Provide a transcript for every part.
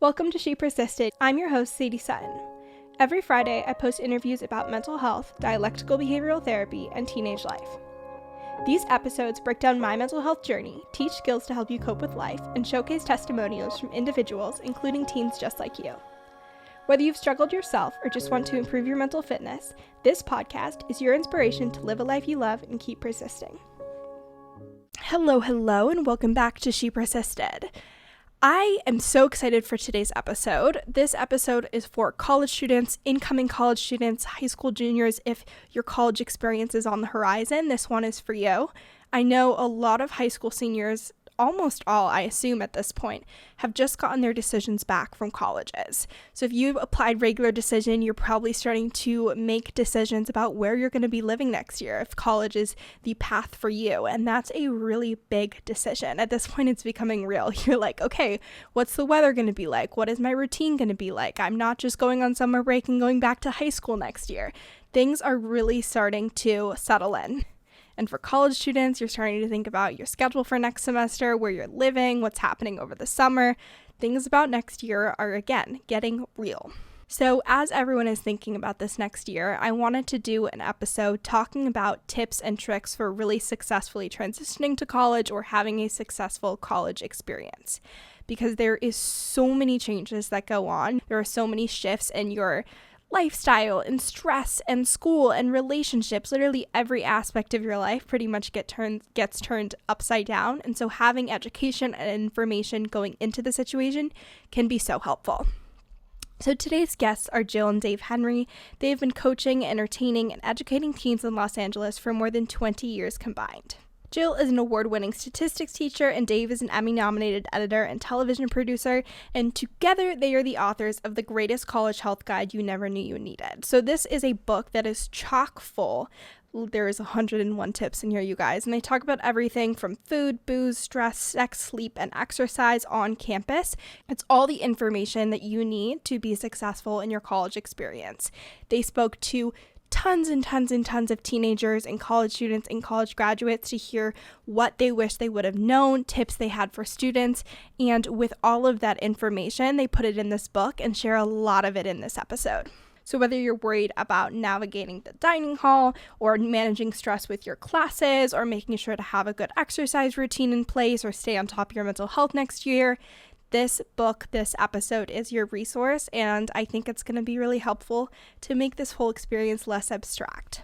Welcome to She Persisted. I'm your host, Sadie Sutton. Every Friday, I post interviews about mental health, dialectical behavioral therapy, and teenage life. These episodes break down my mental health journey, teach skills to help you cope with life, and showcase testimonials from individuals, including teens just like you. Whether you've struggled yourself or just want to improve your mental fitness, this podcast is your inspiration to live a life you love and keep persisting. Hello, and welcome back to She Persisted. I am so excited for today's episode. This episode is for college students, incoming college students, high school juniors. If your college experience is on the horizon, this one is for you. I know a lot of high school seniors, almost all, I assume at this point, have just gotten their decisions back from colleges. So if you've applied regular decision, you're probably starting to make decisions about where you're going to be living next year, if college is the path for you. And that's a really big decision. At this point, it's becoming real. You're like, okay, what's the weather going to be like? What is my routine going to be like? I'm not just going on summer break and going back to high school next year. Things are really starting to settle in. And for college students, you're starting to think about your schedule for next semester, where you're living, what's happening over the summer. Things about next year are, again, getting real. So as everyone is thinking about this next year, I wanted to do an episode talking about tips and tricks for really successfully transitioning to college or having a successful college experience. Because there is so many changes that go on. There are so many shifts in your lifestyle and stress and school and relationships. Literally every aspect of your life pretty much gets turned upside down. And so having education and information going into the situation can be so helpful. So today's guests are Jill and Dave Henry. They've been coaching, entertaining, and educating teens in Los Angeles for more than 20 years combined. Jill is an award-winning statistics teacher, and Dave is an Emmy-nominated editor and television producer, and together they are the authors of The Greatest College Health Guide You Never Knew You Needed. So this is a book that is chock full. There's 101 tips in here, you guys, and they talk about everything from food, booze, stress, sex, sleep, and exercise on campus. It's all the information that you need to be successful in your college experience. They spoke to tons of teenagers and college students and college graduates to hear what they wish they would have known, tips they had for students, and with all of that information, they put it in this book and share a lot of it in this episode. So whether you're worried about navigating the dining hall or managing stress with your classes or making sure to have a good exercise routine in place or stay on top of your mental health next year, this book, this episode is your resource, and I think it's going to be really helpful to make this whole experience less abstract.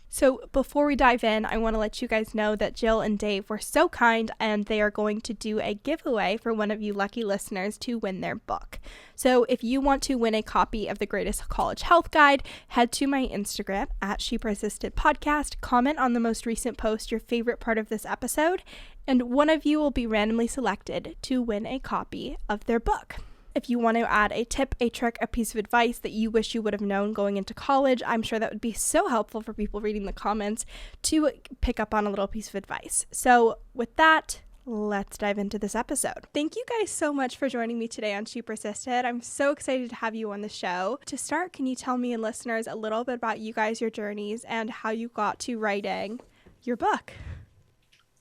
So before we dive in, I want to let you guys know that Jill and Dave were so kind, and they are going to do a giveaway for one of you lucky listeners to win their book. So if you want to win a copy of The Greatest College Health Guide, head to my Instagram at She Persisted Podcast, comment on the most recent post your favorite part of this episode, and one of you will be randomly selected to win a copy of their book. If you want to add a tip, a trick, a piece of advice that you wish you would have known going into college, I'm sure that would be so helpful for people reading the comments to pick up on a little piece of advice. So with that, let's dive into this episode. Thank you guys so much for joining me today on She Persisted. I'm so excited to have you on the show. To start, can you tell me and listeners a little bit about you guys, your journeys, and how you got to writing your book?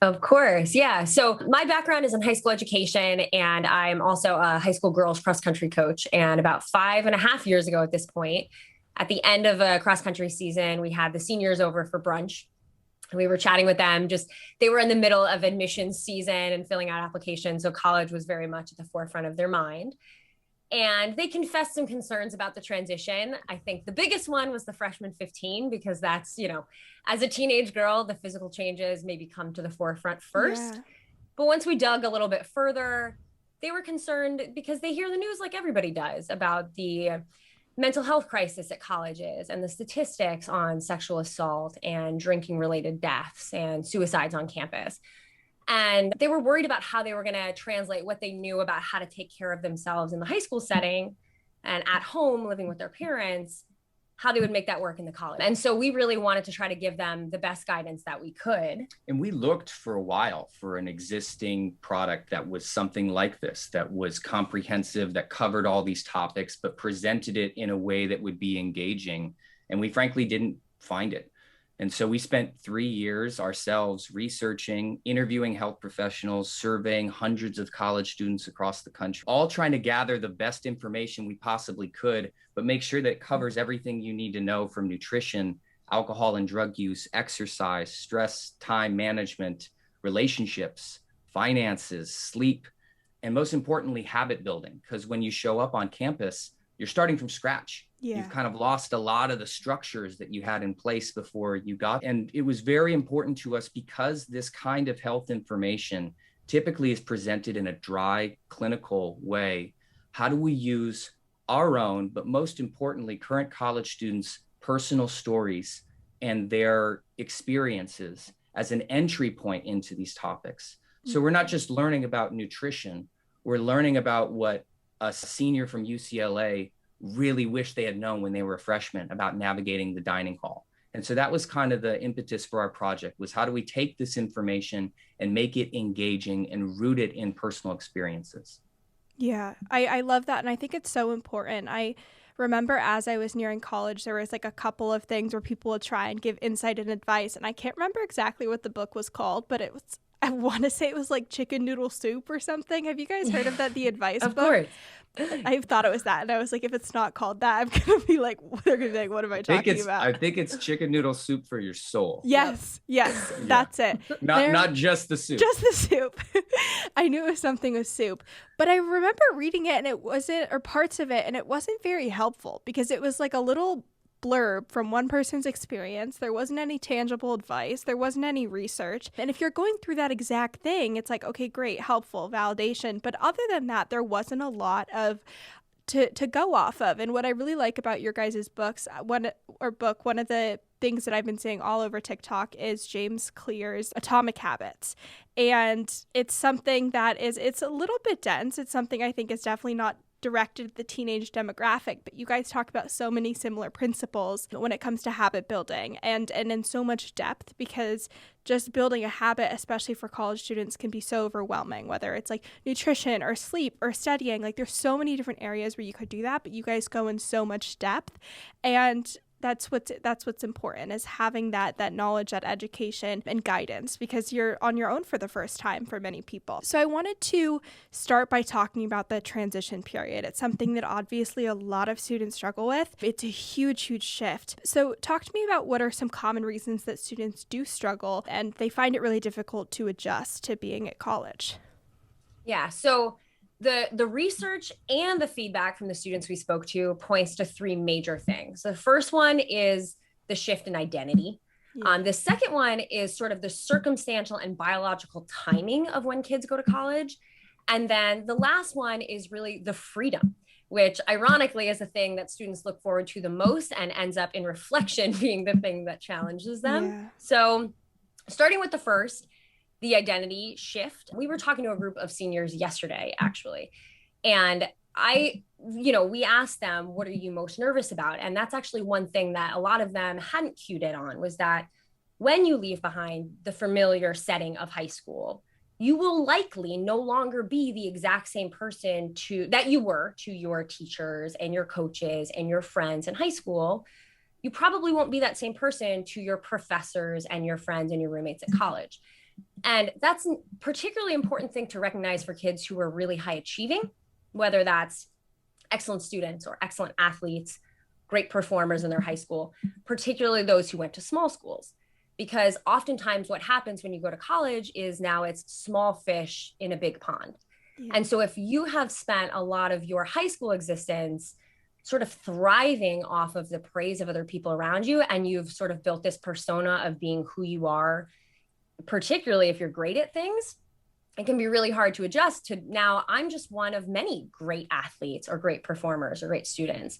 Of course. Yeah. So my background is in high school education, and I'm also a high school girls cross country coach. And about 5.5 years ago at this point, at the end of a cross country season, we had the seniors over for brunch. We were chatting with them. They were in the middle of admissions season and filling out applications. So college was very much at the forefront of their mind. And they confessed some concerns about the transition. I think the biggest one was the freshman 15, because that's, as a teenage girl, the physical changes maybe come to the forefront first. Yeah. But once we dug a little bit further, they were concerned because they hear the news like everybody does about the mental health crisis at colleges and the statistics on sexual assault and drinking related deaths and suicides on campus. And they were worried about how they were going to translate what they knew about how to take care of themselves in the high school setting and at home living with their parents, how they would make that work in the college. And so we really wanted to try to give them the best guidance that we could. And we looked for a while for an existing product that was something like this, that was comprehensive, that covered all these topics, but presented it in a way that would be engaging. And we frankly didn't find it. And so we spent 3 years ourselves researching, interviewing health professionals, surveying hundreds of college students across the country, all trying to gather the best information we possibly could, but make sure that it covers everything you need to know from nutrition, alcohol and drug use, exercise, stress, time management, relationships, finances, sleep, and most importantly, habit building. Because when you show up on campus, you're starting from scratch. Yeah. You've kind of lost a lot of the structures that you had in place before you got. And it was very important to us because this kind of health information typically is presented in a dry, clinical way. How do we use our own, but most importantly, current college students' personal stories and their experiences as an entry point into these topics? So we're not just learning about nutrition, we're learning about what a senior from UCLA really wish they had known when they were a freshman about navigating the dining hall. And so that was kind of the impetus for our project, was how do we take this information and make it engaging and root it in personal experiences? Yeah, I love that. And I think it's so important. I remember as I was nearing college, there was like a couple of things where people would try and give insight and advice. And I can't remember exactly what the book was called, but it was, I want to say it was like chicken noodle soup or something. Have you guys heard of that? The advice Of book? course. I thought it was that. And I was like, if it's not called that, I'm going to be like, they're going to be like, what am I talking about? I think it's chicken noodle soup for your soul. Yes, yes, that's it. Not just the soup. Just the soup. I knew it was something with soup, but I remember reading it and it wasn't, or parts of it, and it wasn't very helpful because it was like a little blurb from one person's experience. There wasn't any tangible advice. There wasn't any research. And if you're going through that exact thing, it's like, okay, great, helpful, validation. But other than that, there wasn't a lot of to go off of. And what I really like about your guys' books, one of the things that I've been seeing all over TikTok is James Clear's Atomic Habits. And it's something that it's a little bit dense. It's something I think is definitely not directed at the teenage demographic, but you guys talk about so many similar principles when it comes to habit building and in so much depth, because just building a habit, especially for college students, can be so overwhelming, whether it's like nutrition or sleep or studying. Like there's so many different areas where you could do that, but you guys go in so much depth, and that's what's important, is having that knowledge, that education and guidance, because you're on your own for the first time for many people. So I wanted to start by talking about the transition period. It's something that obviously a lot of students struggle with. It's a huge shift. So talk to me about what are some common reasons that students do struggle and they find it really difficult to adjust to being at college. Yeah, so the research and the feedback from the students we spoke to points to three major things. The first one is the shift in identity. Yeah. The second one is sort of the circumstantial and biological timing of when kids go to college. And then the last one is really the freedom, which ironically is the thing that students look forward to the most and ends up in reflection being the thing that challenges them. Yeah. So starting with the first, the identity shift. We were talking to a group of seniors yesterday, actually. And we asked them, what are you most nervous about? And that's actually one thing that a lot of them hadn't cued in on, was that when you leave behind the familiar setting of high school, you will likely no longer be the exact same person that you were to your teachers and your coaches and your friends in high school. You probably won't be that same person to your professors and your friends and your roommates at college. And that's a particularly important thing to recognize for kids who are really high achieving, whether that's excellent students or excellent athletes, great performers in their high school, particularly those who went to small schools. Because oftentimes what happens when you go to college is now it's small fish in a big pond. Yeah. And so if you have spent a lot of your high school existence sort of thriving off of the praise of other people around you, and you've sort of built this persona of being who you are, particularly if you're great at things, it can be really hard to adjust to now I'm just one of many great athletes or great performers or great students.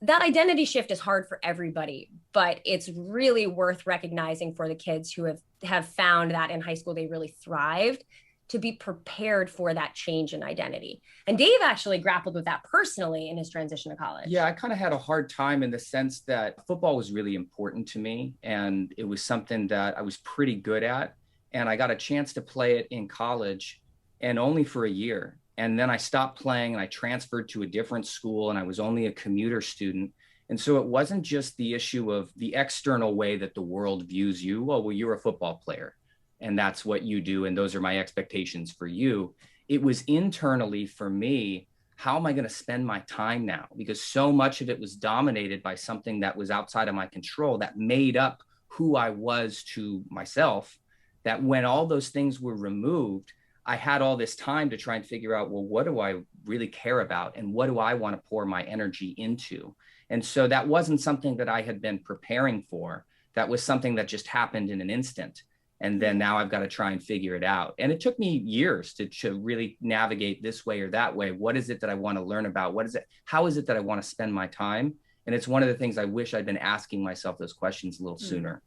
That identity shift is hard for everybody, but it's really worth recognizing for the kids who have found that in high school they really thrived, to be prepared for that change in identity. And Dave actually grappled with that personally in his transition to college. Yeah, I kind of had a hard time in the sense that football was really important to me. And it was something that I was pretty good at. And I got a chance to play it in college, and only for a year. And then I stopped playing and I transferred to a different school, and I was only a commuter student. And so it wasn't just the issue of the external way that the world views you. Oh, well, you're a football player and that's what you do. And those are my expectations for you. It was internally for me, how am I going to spend my time now? Because so much of it was dominated by something that was outside of my control that made up who I was to myself, that when all those things were removed, I had all this time to try and figure out, well, what do I really care about? And what do I want to pour my energy into? And so that wasn't something that I had been preparing for. That was something that just happened in an instant. And then now I've got to try and figure it out. And it took me years to really navigate this way or that way. What is it that I want to learn about? What is it? How is it that I want to spend my time? And it's one of the things I wish I'd been asking myself those questions a little sooner.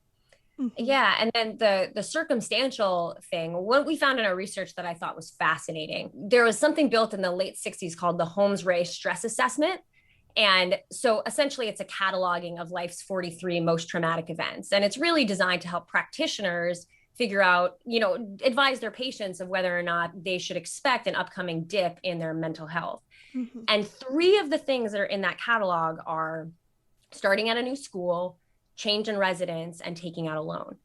Yeah. And then the circumstantial thing, what we found in our research that I thought was fascinating, there was something built in the late 60s called the Holmes-Ray stress assessment. And so essentially it's a cataloging of life's 43 most traumatic events. And it's really designed to help practitioners figure out, advise their patients of whether or not they should expect an upcoming dip in their mental health. And 3 of the things that are in that catalog are starting at a new school, change in residence, and taking out a loan.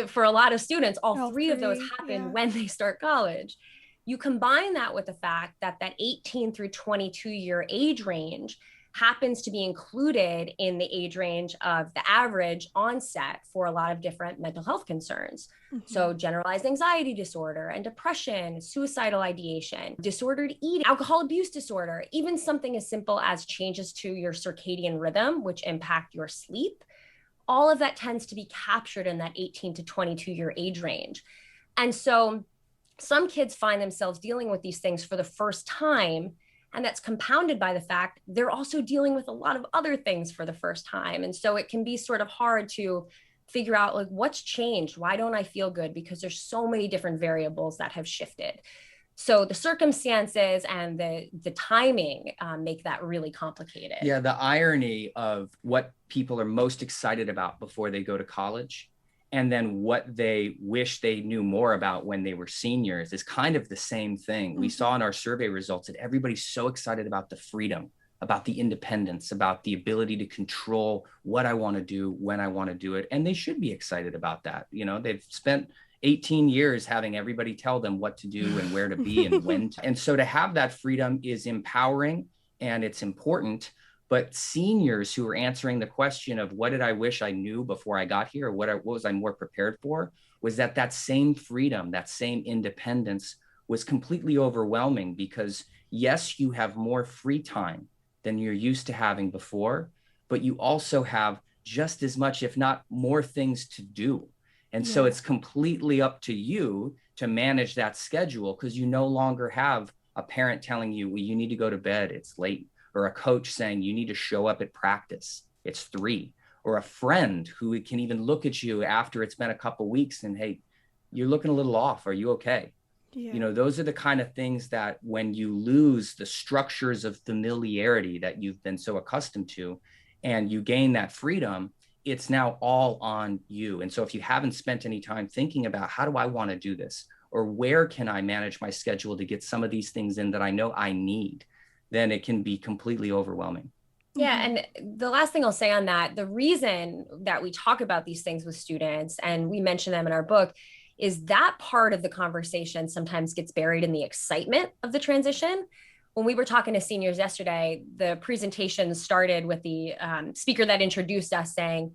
For a lot of students, all three of those happen when they start college. You combine that with the fact that 18 through 22 year age range happens to be included in the age range of the average onset for a lot of different mental health concerns. So generalized anxiety disorder and depression, suicidal ideation, disordered eating, alcohol abuse disorder, even something as simple as changes to your circadian rhythm, which impact your sleep. All of that tends to be captured in that 18 to 22 year age range. And so some kids find themselves dealing with these things for the first time. And that's compounded by the fact they're also dealing with a lot of other things for the first time. And so it can be sort of hard to figure out, like, what's changed? Why don't I feel good? Because there's so many different variables that have shifted. So the circumstances and the timing make that really complicated. Yeah, the irony of what people are most excited about before they go to college and then what they wish they knew more about when they were seniors is kind of the same thing. We saw in our survey results that everybody's so excited about the freedom, about the independence, about the ability to control what I want to do, when I want to do it. And they should be excited about that. They've spent 18 years having everybody tell them what to do and where to be and when to. And so to have that freedom is empowering and it's important. But seniors who are answering the question of what did I wish I knew before I got here, or what was I more prepared for, was that same freedom, that same independence was completely overwhelming because yes, you have more free time than you're used to having before, but you also have just as much, if not more things to do. And so it's completely up to you to manage that schedule because you no longer have a parent telling you, well, you need to go to bed, it's late. Or a coach saying you need to show up at practice, it's 3, or a friend who can even look at you after it's been a couple of weeks and, hey, you're looking a little off. Are you okay? Those are the kind of things that when you lose the structures of familiarity that you've been so accustomed to and you gain that freedom, it's now all on you. And so if you haven't spent any time thinking about how do I want to do this, or where can I manage my schedule to get some of these things in that I know I need, then it can be completely overwhelming. Yeah. And the last thing I'll say on that, the reason that we talk about these things with students, and we mention them in our book, is that part of the conversation sometimes gets buried in the excitement of the transition. When we were talking to seniors yesterday, the presentation started with the speaker that introduced us saying,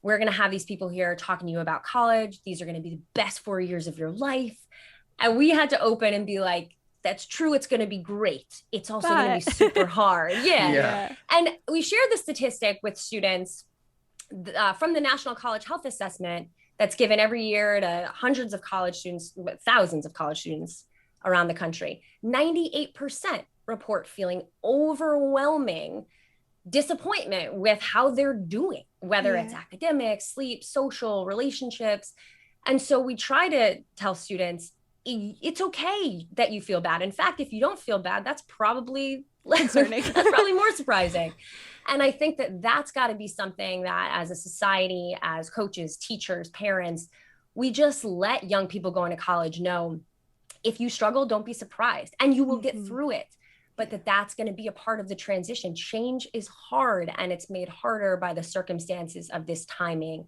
we're going to have these people here talking to you about college. These are going to be the best 4 years of your life. And we had to open and be like, that's true. It's going to be great. It's also going to be super hard. Yeah. And we shared the statistic with students from the National College Health Assessment that's given every year to hundreds of college students, thousands of college students around the country. 98% report feeling overwhelming disappointment with how they're doing, whether it's academics, sleep, social, relationships. And so we try to tell students, it's okay that you feel bad. In fact, if you don't feel bad, that's probably concerning. That's probably more surprising. And I think that that's got to be something that as a society, as coaches, teachers, parents, we just let young people going to college know, if you struggle, don't be surprised and you will get through it. but that's going to be a part of the transition. Change is hard, and it's made harder by the circumstances of this timing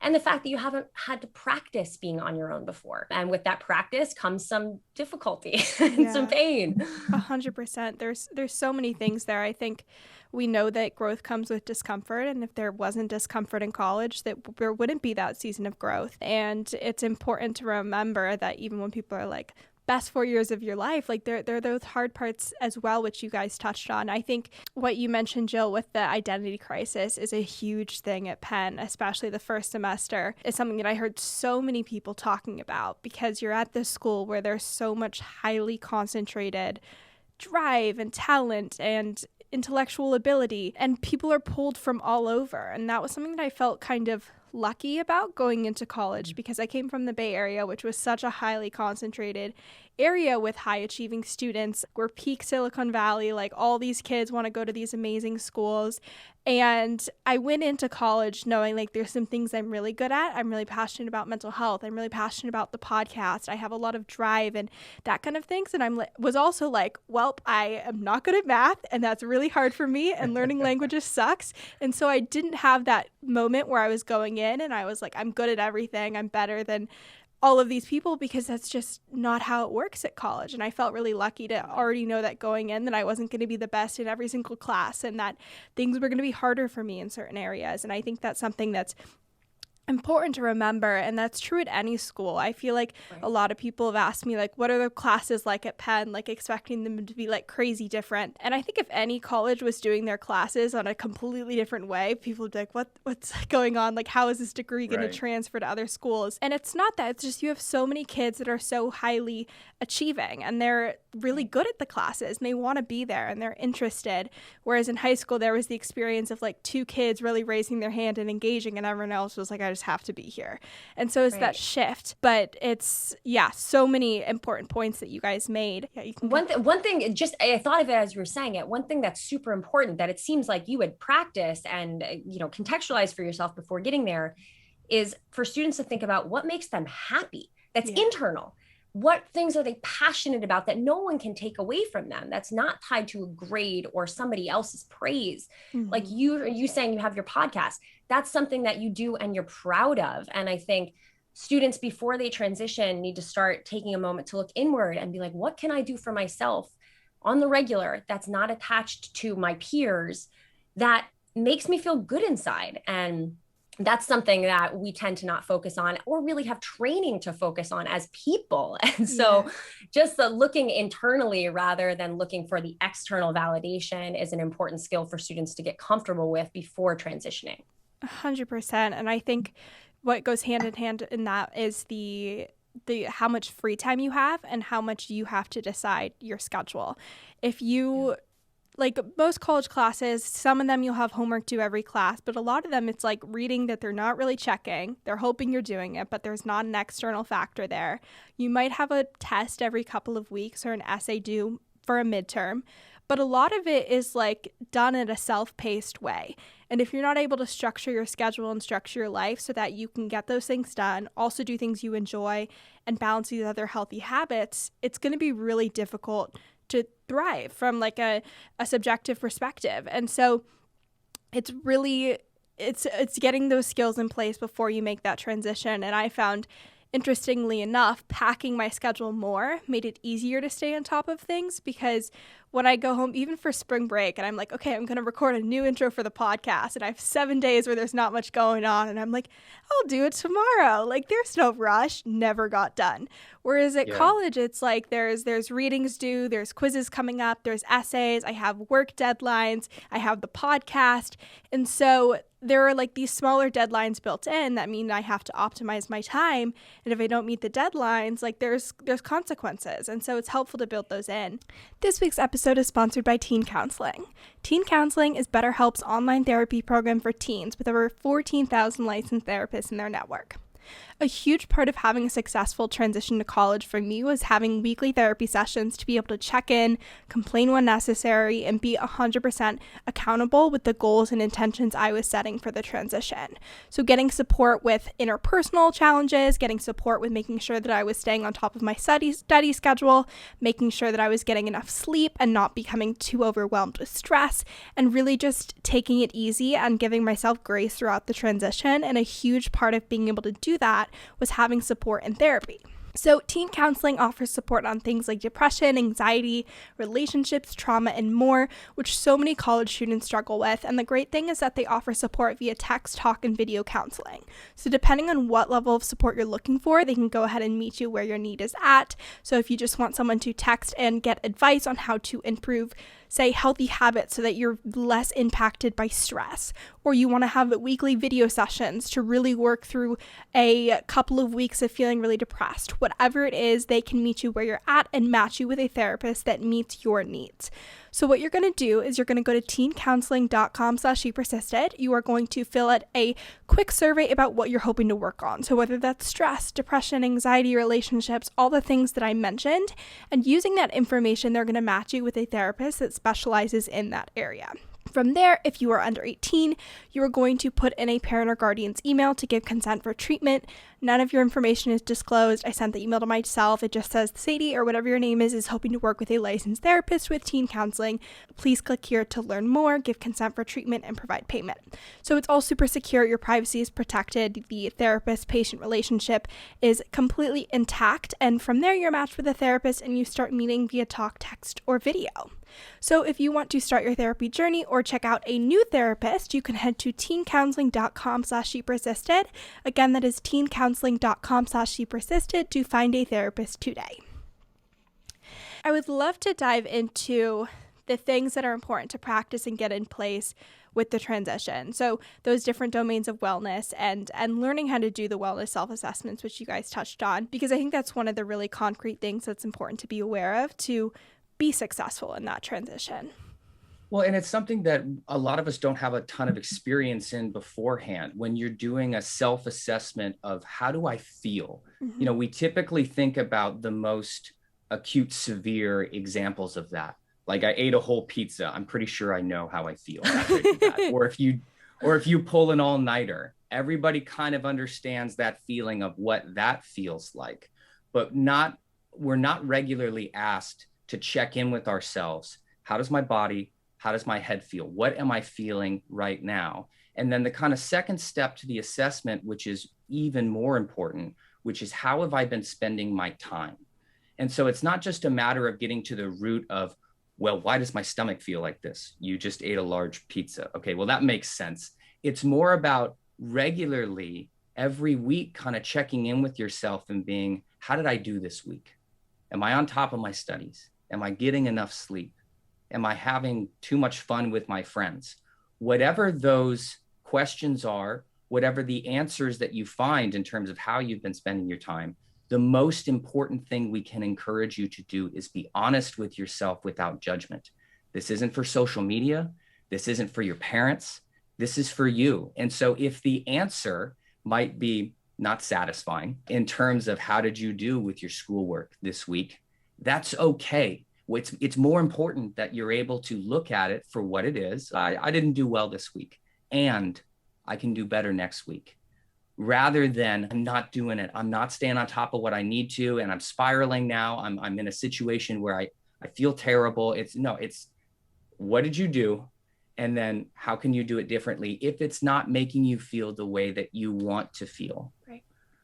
and the fact that you haven't had to practice being on your own before. And with that practice comes some difficulty and some pain. 100%. There's so many things there. I think we know that growth comes with discomfort, and if there wasn't discomfort in college, that there wouldn't be that season of growth. And it's important to remember that even when people are like, best 4 years of your life, like there are those hard parts as well, which you guys touched on. I think what you mentioned, Jill, with the identity crisis is a huge thing at Penn, especially the first semester. It's something that I heard so many people talking about, because you're at this school where there's so much highly concentrated drive and talent and intellectual ability, and people are pulled from all over. And that was something that I felt kind of lucky about going into college, because I came from the Bay Area, which was such a highly concentrated area with high achieving students. We're peak Silicon Valley, like all these kids want to go to these amazing schools. And I went into college knowing like there's some things I'm really good at. I'm really passionate about mental health. I'm really passionate about the podcast. I have a lot of drive and that kind of things. And was also like, well, I am not good at math, and that's really hard for me, and learning languages sucks. And so I didn't have that moment where I was going in and I was like, I'm good at everything. I'm better than all of these people, because that's just not how it works at college. And I felt really lucky to already know that going in, that I wasn't going to be the best in every single class, and that things were going to be harder for me in certain areas. And I think that's something that's important to remember, and that's true at any school. I feel like a lot of people have asked me like, what are the classes like at Penn, like expecting them to be like crazy different. And I think if any college was doing their classes on a completely different way, people would be like, what's going on, like how is this degree going to transfer to other schools? And it's not that. It's just you have so many kids that are so highly achieving, and they're really good at the classes, and they want to be there, and they're interested. Whereas in high school, there was the experience of like 2 kids really raising their hand and engaging, and everyone else was like, I just have to be here. And so it's that shift. But it's, so many important points that you guys made. Yeah, you can one thing, just I thought of it as you were saying it, one thing that's super important that it seems like you had practiced and, contextualized for yourself before getting there, is for students to think about what makes them happy. That's internal. What things are they passionate about that no one can take away from them? That's not tied to a grade or somebody else's praise. Mm-hmm. Like you saying you have your podcast, that's something that you do and you're proud of. And I think students before they transition need to start taking a moment to look inward and be like, what can I do for myself on the regular that's not attached to my peers, that makes me feel good inside? And that's something that we tend to not focus on or really have training to focus on as people. And so just looking internally rather than looking for the external validation is an important skill for students to get comfortable with before transitioning. 100%. And I think what goes hand in hand in that is the how much free time you have and how much you have to decide your schedule. If you like most college classes, some of them you'll have homework due every class, but a lot of them it's like reading that they're not really checking. They're hoping you're doing it, but there's not an external factor there. You might have a test every couple of weeks or an essay due for a midterm, but a lot of it is like done in a self-paced way. And if you're not able to structure your schedule and structure your life so that you can get those things done, also do things you enjoy and balance these other healthy habits, it's going to be really difficult to thrive from like a subjective perspective. And so it's really, it's getting those skills in place before you make that transition. And I found, interestingly enough, packing my schedule more made it easier to stay on top of things, because when I go home, even for spring break, and I'm like, okay, I'm going to record a new intro for the podcast, and I have 7 days where there's not much going on, and I'm like, I'll do it tomorrow. Like, there's no rush, never got done. Whereas at college, it's like there's readings due, there's quizzes coming up, there's essays, I have work deadlines, I have the podcast. And so there are like these smaller deadlines built in that mean I have to optimize my time. And if I don't meet the deadlines, like there's consequences. And so it's helpful to build those in. This week's episode is sponsored by Teen Counseling. Teen Counseling is BetterHelp's online therapy program for teens with over 14,000 licensed therapists in their network. A huge part of having a successful transition to college for me was having weekly therapy sessions to be able to check in, complain when necessary, and be 100% accountable with the goals and intentions I was setting for the transition. So getting support with interpersonal challenges, getting support with making sure that I was staying on top of my study schedule, making sure that I was getting enough sleep and not becoming too overwhelmed with stress, and really just taking it easy and giving myself grace throughout the transition. And a huge part of being able to do that was having support in therapy. So teen counseling offers support on things like depression, anxiety, relationships, trauma, and more, which so many college students struggle with. And the great thing is that they offer support via text, talk, and video counseling. So depending on what level of support you're looking for, they can go ahead and meet you where your need is at. So if you just want someone to text and get advice on how to improve, say, healthy habits so that you're less impacted by stress, or you want to have weekly video sessions to really work through a couple of weeks of feeling really depressed, whatever it is, they can meet you where you're at and match you with a therapist that meets your needs. So what you're going to do is you're going to go to teencounseling.com/shepersisted. You are going to fill out a quick survey about what you're hoping to work on. So whether that's stress, depression, anxiety, relationships, all the things that I mentioned. And using that information, they're going to match you with a therapist that specializes in that area. From there, if you are under 18, you are going to put in a parent or guardian's email to give consent for treatment. None of your information is disclosed. I sent the email to myself. It just says Sadie, or whatever your name is hoping to work with a licensed therapist with teen counseling. Please click here to learn more, give consent for treatment, and provide payment. So it's all super secure. Your privacy is protected. The therapist-patient relationship is completely intact. And from there, you're matched with a therapist and you start meeting via talk, text, or video. So if you want to start your therapy journey or check out a new therapist, you can head to teencounseling.com/shepersisted. Again, that is teencounseling.com/shepersisted to find a therapist today. I would love to dive into the things that are important to practice and get in place with the transition. So those different domains of wellness and learning how to do the wellness self-assessments, which you guys touched on, because I think that's one of the really concrete things that's important to be aware of to be successful in that transition. Well, and it's something that a lot of us don't have a ton of experience in beforehand. When you're doing a self-assessment of how do I feel, we typically think about the most acute, severe examples of that. Like I ate a whole pizza. I'm pretty sure I know how I feel after I do that. Or if you pull an all-nighter, everybody kind of understands that feeling of what that feels like, but we're not regularly asked to check in with ourselves. How does my body, how does my head feel? What am I feeling right now? And then the kind of second step to the assessment, which is even more important, which is how have I been spending my time? And so it's not just a matter of getting to the root of, well, why does my stomach feel like this? You just ate a large pizza. Okay, well, that makes sense. It's more about regularly, every week, kind of checking in with yourself and being, how did I do this week? Am I on top of my studies? Am I getting enough sleep? Am I having too much fun with my friends? Whatever those questions are, whatever the answers that you find in terms of how you've been spending your time, the most important thing we can encourage you to do is be honest with yourself without judgment. This isn't for social media. This isn't for your parents. This is for you. And so if the answer might be not satisfying in terms of how did you do with your schoolwork this week, that's okay. It's more important that you're able to look at it for what it is. I didn't do well this week, and I can do better next week, rather than I'm not doing it. I'm not staying on top of what I need to, and I'm spiraling now. I'm in a situation where I feel terrible. It's what did you do? And then how can you do it differently if it's not making you feel the way that you want to feel?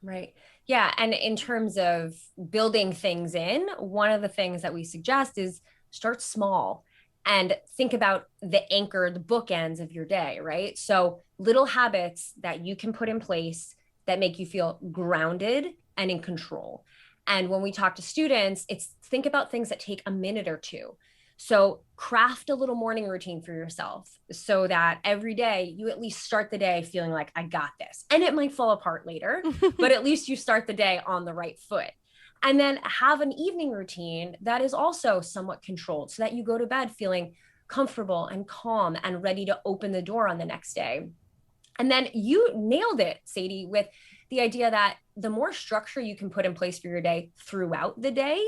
Right. Yeah. And in terms of building things in, one of the things that we suggest is start small and think about the anchor, the bookends of your day, right? So little habits that you can put in place that make you feel grounded and in control. And when we talk to students, it's think about things that take a minute or two. So craft a little morning routine for yourself so that every day you at least start the day feeling like I got this. And it might fall apart later, but at least you start the day on the right foot. And then have an evening routine that is also somewhat controlled so that you go to bed feeling comfortable and calm and ready to open the door on the next day. And then you nailed it, Sadie, with the idea that the more structure you can put in place for your day throughout the day,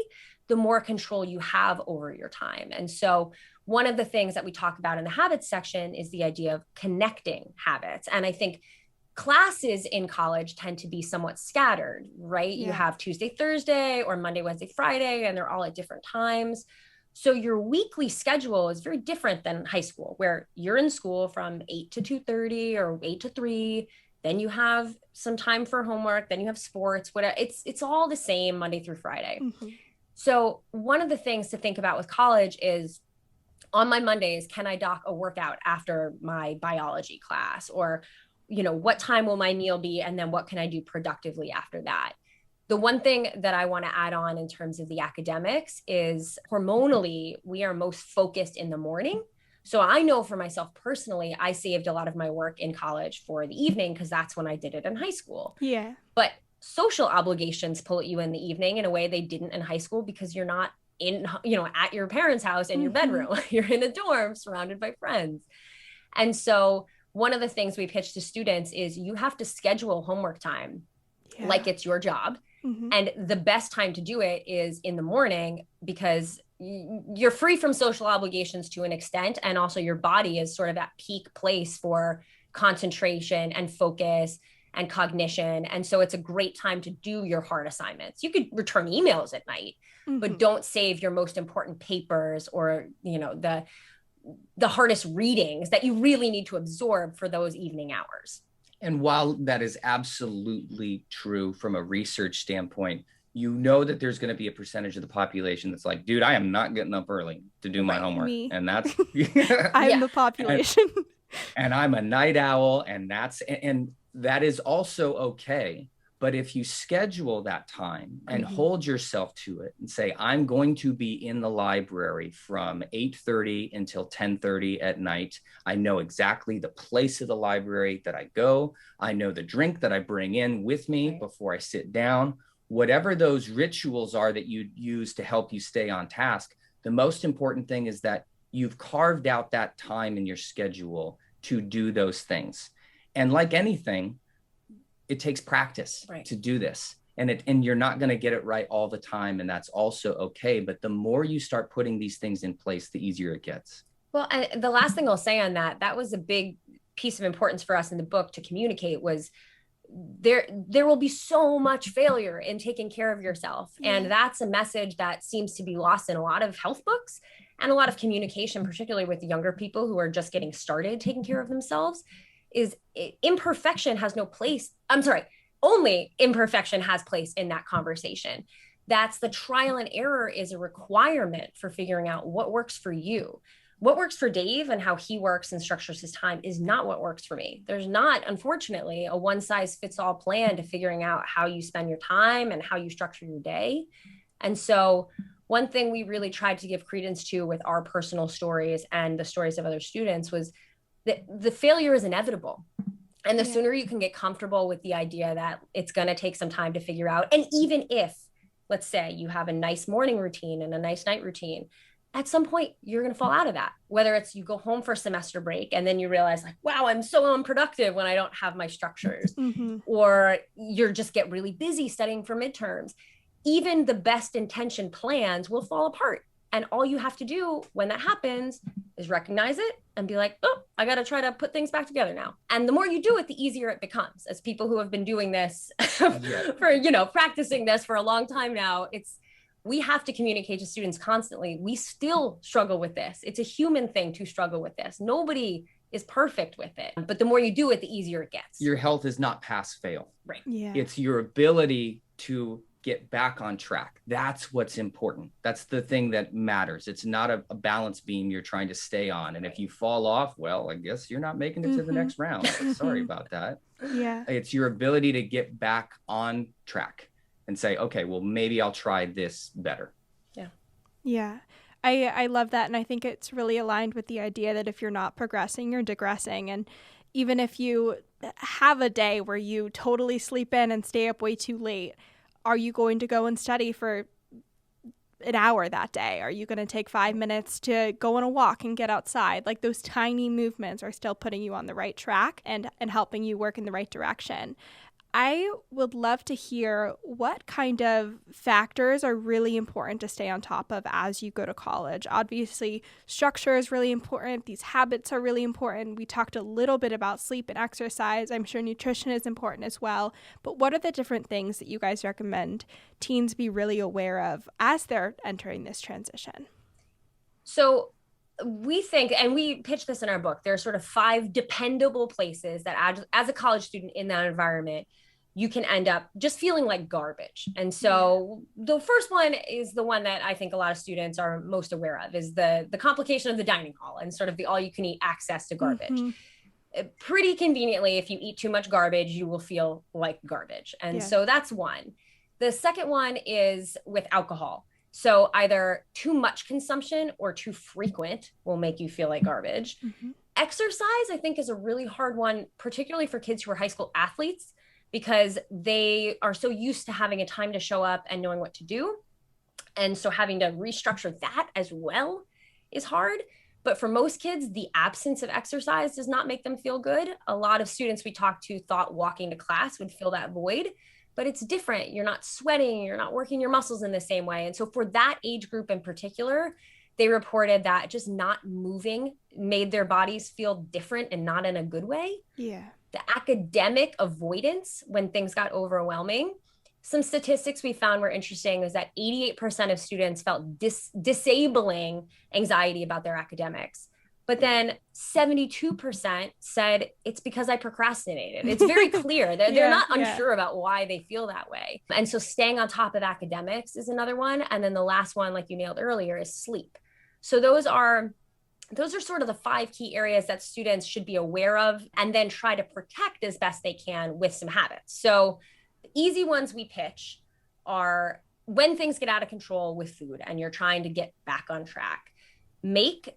the more control you have over your time. And so one of the things that we talk about in the habits section is the idea of connecting habits. And I think classes in college tend to be somewhat scattered, right? Yeah. You have Tuesday, Thursday, or Monday, Wednesday, Friday, and they're all at different times. So your weekly schedule is very different than high school, where you're in school from 8 to 2:30 or 8 to 3. Then you have some time for homework. Then you have sports, whatever. It's all the same Monday through Friday. Mm-hmm. So one of the things to think about with college is, on my Mondays, can I dock a workout after my biology class? Or, what time will my meal be? And then what can I do productively after that? The one thing that I want to add on in terms of the academics is, hormonally, we are most focused in the morning. So I know for myself personally, I saved a lot of my work in college for the evening because that's when I did it in high school. Yeah. But social obligations pull at you in the evening in a way they didn't in high school, because you're not in, at your parents' house in your bedroom. You're in a dorm surrounded by friends. And so one of the things we pitch to students is you have to schedule homework time like it's your job. Mm-hmm. And the best time to do it is in the morning, because you're free from social obligations to an extent. And also your body is sort of at peak place for concentration and focus and cognition. And so it's a great time to do your hard assignments. You could return emails at night, but don't save your most important papers or, the hardest readings that you really need to absorb for those evening hours. And while that is absolutely true from a research standpoint, that there's going to be a percentage of the population that's like, dude, I am not getting up early to do my homework. Me. And that's I'm the population. And I'm a night owl, and that is also okay. But if you schedule that time and hold yourself to it and say, I'm going to be in the library from 8:30 until 10:30 at night. I know exactly the place of the library that I go. I know the drink that I bring in with me before I sit down. Whatever those rituals are that you use to help you stay on task, the most important thing is that you've carved out that time in your schedule to do those things. And like anything, it takes practice to do this. And you're not going to get it right all the time. And that's also okay. But the more you start putting these things in place, the easier it gets. Well, the last thing I'll say on that was a big piece of importance for us in the book to communicate, was there will be so much failure in taking care of yourself. And that's a message that seems to be lost in a lot of health books and a lot of communication, particularly with younger people who are just getting started taking care of themselves. Is imperfection has no place. Only imperfection has place in that conversation. That's the trial and error is a requirement for figuring out what works for you. What works for Dave and how he works and structures his time is not what works for me. There's not, unfortunately, a one size fits all plan to figuring out how you spend your time and how you structure your day. And so one thing we really tried to give credence to with our personal stories and the stories of other students was that the failure is inevitable. And the sooner you can get comfortable with the idea that it's going to take some time to figure out. And even if, let's say, you have a nice morning routine and a nice night routine, at some point you're going to fall out of that. Whether it's you go home for semester break and then you realize like, wow, I'm so unproductive when I don't have my structures, or you're just get really busy studying for midterms. Even the best intentioned plans will fall apart. And all you have to do when that happens is recognize it and be like, oh, I got to try to put things back together now. And the more you do it, the easier it becomes. As people who have been doing this for, practicing this for a long time now, we have to communicate to students constantly. We still struggle with this. It's a human thing to struggle with this. Nobody is perfect with it. But the more you do it, the easier it gets. Your health is not pass fail. Right. Yeah. It's your ability to get back on track. That's what's important. That's the thing that matters. It's not a balance beam you're trying to stay on. And if you fall off, well, I guess you're not making it to the next round. Sorry about that. Yeah. It's your ability to get back on track and say, okay, well, maybe I'll try this better. Yeah. Yeah. I love that. And I think it's really aligned with the idea that if you're not progressing, you're digressing. And even if you have a day where you totally sleep in and stay up way too late, are you going to go and study for an hour that day? Are you going to take 5 minutes to go on a walk and get outside? Like those tiny movements are still putting you on the right track and helping you work in the right direction. I would love to hear what kind of factors are really important to stay on top of as you go to college. Obviously, structure is really important. These habits are really important. We talked a little bit about sleep and exercise. I'm sure nutrition is important as well. But what are the different things that you guys recommend teens be really aware of as they're entering this transition? So we think, and we pitch this in our book, there are sort of 5 dependable places that as a college student in that environment, you can end up just feeling like garbage. And so the first one is the one that I think a lot of students are most aware of, is the complication of the dining hall and sort of the all you can eat access to garbage. Mm-hmm. Pretty conveniently, if you eat too much garbage, you will feel like garbage. And so that's one. The second one is with alcohol. So either too much consumption or too frequent will make you feel like garbage. Mm-hmm. Exercise, I think, is a really hard one, particularly for kids who are high school athletes, because they are so used to having a time to show up and knowing what to do. And so having to restructure that as well is hard. But for most kids, the absence of exercise does not make them feel good. A lot of students we talked to thought walking to class would fill that void, but it's different. You're not sweating, you're not working your muscles in the same way. And so for that age group in particular, they reported that just not moving made their bodies feel different and not in a good way. Yeah. The academic avoidance when things got overwhelming. Some statistics we found were interesting is that 88% of students felt disabling anxiety about their academics. But then 72% said it's because I procrastinated. It's very clear. They're not unsure about why they feel that way. And so staying on top of academics is another one. And then the last one, like you nailed earlier, is sleep. So those are sort of the 5 key areas that students should be aware of and then try to protect as best they can with some habits. So the easy ones we pitch are when things get out of control with food and you're trying to get back on track, make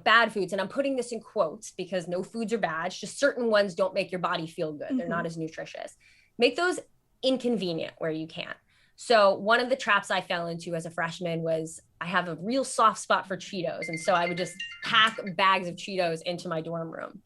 bad foods. And I'm putting this in quotes because no foods are bad. It's just certain ones don't make your body feel good. Mm-hmm. They're not as nutritious. Make those inconvenient where you can. So one of the traps I fell into as a freshman was I have a real soft spot for Cheetos. And so I would just pack bags of Cheetos into my dorm room.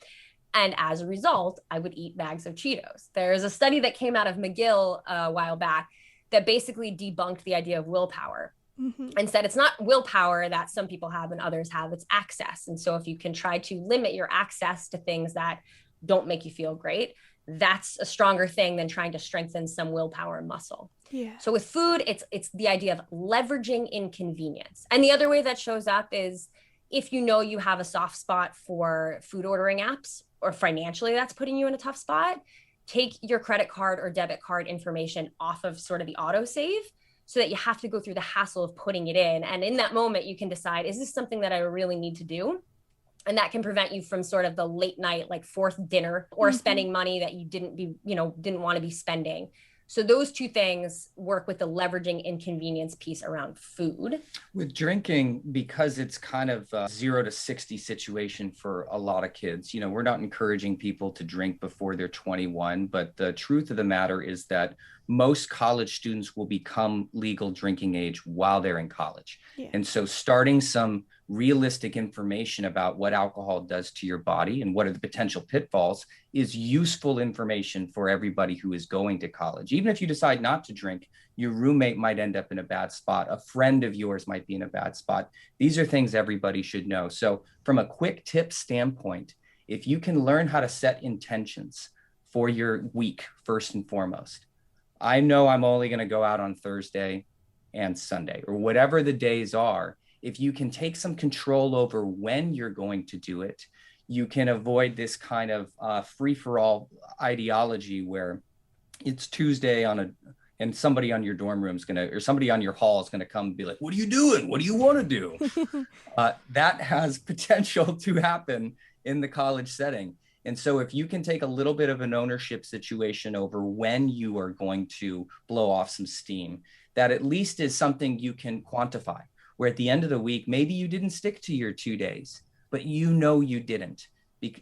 And as a result, I would eat bags of Cheetos. There's a study that came out of McGill a while back that basically debunked the idea of willpower. Mm-hmm. And said it's not willpower that some people have and others have, it's access. And so if you can try to limit your access to things that don't make you feel great, that's a stronger thing than trying to strengthen some willpower and muscle. Yeah. So with food, it's the idea of leveraging inconvenience. And the other way that shows up is if you know you have a soft spot for food ordering apps or financially that's putting you in a tough spot, take your credit card or debit card information off of sort of the autosave so that you have to go through the hassle of putting it in. And in that moment, you can decide, is this something that I really need to do? And that can prevent you from sort of the late night, like 4th dinner or mm-hmm. spending money that you didn't want to be spending. So those 2 things work with the leveraging inconvenience piece around food. With drinking, because it's kind of a 0 to 60 situation for a lot of kids, we're not encouraging people to drink before they're 21, but the truth of the matter is that most college students will become legal drinking age while they're in college. Yeah. And so starting some realistic information about what alcohol does to your body and what are the potential pitfalls is useful information for everybody who is going to college. Even if you decide not to drink, your roommate might end up in a bad spot. A friend of yours might be in a bad spot. These are things everybody should know. So from a quick tip standpoint, if you can learn how to set intentions for your week, first and foremost, I know I'm only going to go out on Thursday and Sunday or whatever the days are. If you can take some control over when you're going to do it, you can avoid this kind of free-for-all ideology where it's Tuesday and somebody on your dorm room is or somebody on your hall is going to come and be like, what are you doing? What do you want to do? That has potential to happen in the college setting. And so if you can take a little bit of an ownership situation over when you are going to blow off some steam, that at least is something you can quantify. Where at the end of the week, maybe you didn't stick to your 2 days, but you didn't.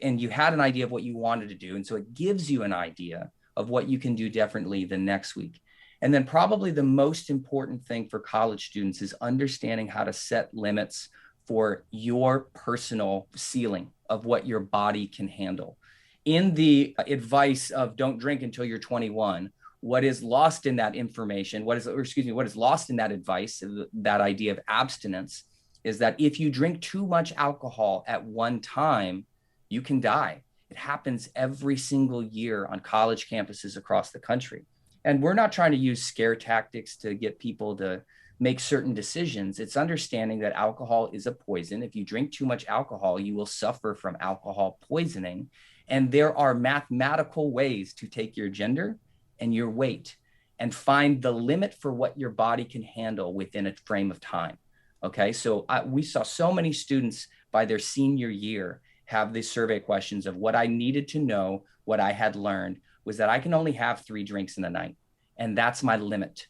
And you had an idea of what you wanted to do. And so it gives you an idea of what you can do differently the next week. And then probably the most important thing for college students is understanding how to set limits for your personal ceiling of what your body can handle. In the advice of don't drink until you're 21, what is lost in that information, what is lost in that advice, that idea of abstinence, is that if you drink too much alcohol at one time, you can die. It happens every single year on college campuses across the country. And we're not trying to use scare tactics to get people to make certain decisions. It's understanding that alcohol is a poison. If you drink too much alcohol, you will suffer from alcohol poisoning. And there are mathematical ways to take your gender and your weight and find the limit for what your body can handle within a frame of time. Okay, so we saw so many students by their senior year have these survey questions of what I needed to know, what I had learned was that I can only have 3 drinks in a night, and that's my limit.